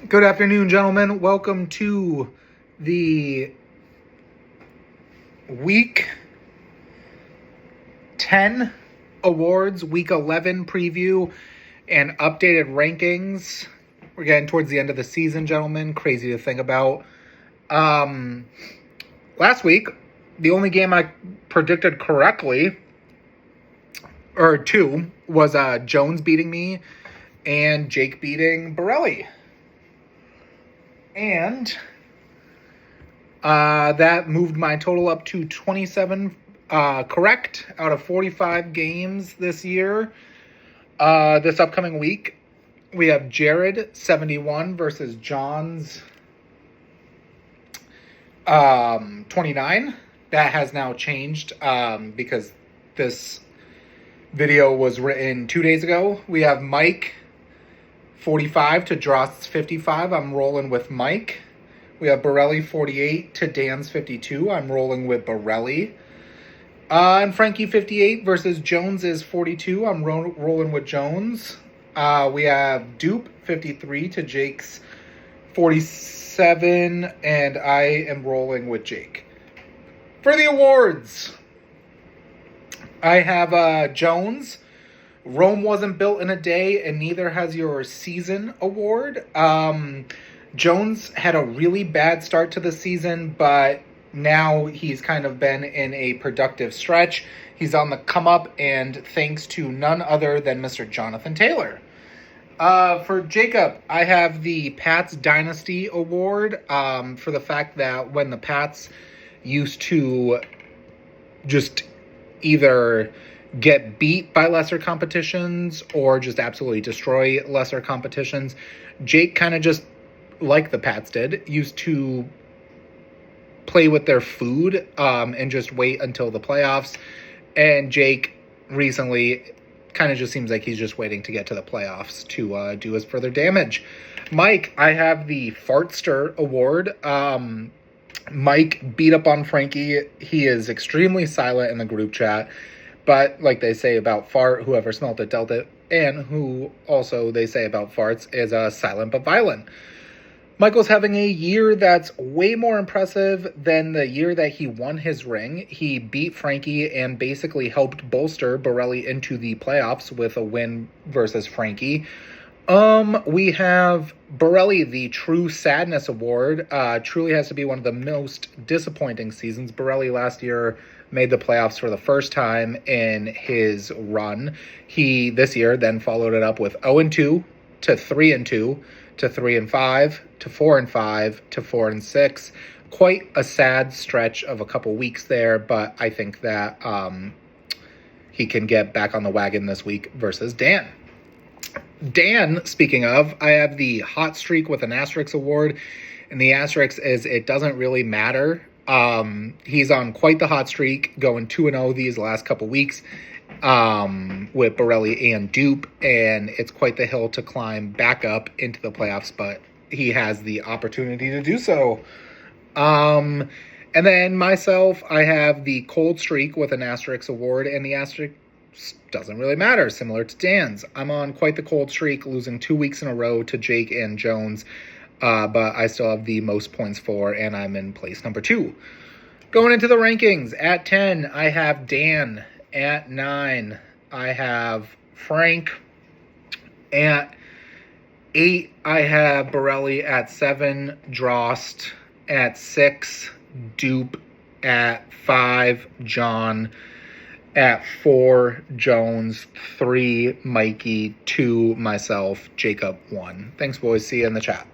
Good afternoon, gentlemen. Welcome to the Week 10 awards, Week 11 preview, and updated rankings. We're getting towards the end of the season, gentlemen. Crazy to think about. Last week, the only game I predicted correctly, or two, was Jones beating me and Jake beating Borelli. And that moved my total up to 27 correct out of 45 games this year. This upcoming week, we have Jared 71 versus John's 29. That has now changed because this video was written 2 days ago. We have Mike 45 to Dross 55. I'm rolling with Mike. We have Borelli 48 to Dan's 52. I'm rolling with Borelli. And Frankie 58 versus Jones is 42. I'm rolling with Jones. We have Dupe 53 to Jake's 47. And I am rolling with Jake. For the awards, I have Jones. Rome wasn't built in a day, and neither has your season award. Jones had a really bad start to the season, but now he's kind of been in a productive stretch. He's on the come up, and thanks to none other than Mr. Jonathan Taylor. For Jacob, I have the Pats Dynasty Award for the fact that when the Pats used to just either get beat by lesser competitions or just absolutely destroy lesser competitions, Jake kind of just, like the Pats did, used to play with their food and just wait until the playoffs. And Jake recently kind of just seems like he's just waiting to get to the playoffs to do his further damage. Mike, I have the Fartster Award. Mike beat up on Frankie. He is extremely silent in the group chat. But like they say about fart, whoever smelt it dealt it. And who also they say about farts is silent but violent. Michael's having a year that's way more impressive than the year that he won his ring. He beat Frankie and basically helped bolster Borelli into the playoffs with a win versus Frankie. We have Borelli, the True Sadness Award. Truly has to be one of the most disappointing seasons. Borelli last year made the playoffs for the first time in his run. He, this year, then followed it up with 0-2 to 3-2 to 3-5 to 4-5 to 4-6. Quite a sad stretch of a couple weeks there, but I think that he can get back on the wagon this week versus Dan. Dan, speaking of, I have the Hot Streak with an Asterisk Award, and the asterisk is it doesn't really matter. He's on quite the hot streak, going 2-0 these last couple weeks with Borelli and Dupe, and it's quite the hill to climb back up into the playoffs, but he has the opportunity to do so. And then myself, I have the Cold Streak with an Asterisk Award, and the asterisk doesn't really matter, similar to Dan's. I'm on quite the cold streak, losing 2 weeks in a row to Jake and Jones. But I still have the most points for, and I'm in place number 2. Going into the rankings, at 10, I have Dan. At 9, I have Frank. At 8, I have Borelli. At 7, Drost. At 6, Dupe. At 5, John. At 4, Jones. 3, Mikey. 2, myself. Jacob, 1. Thanks, boys. See you in the chat.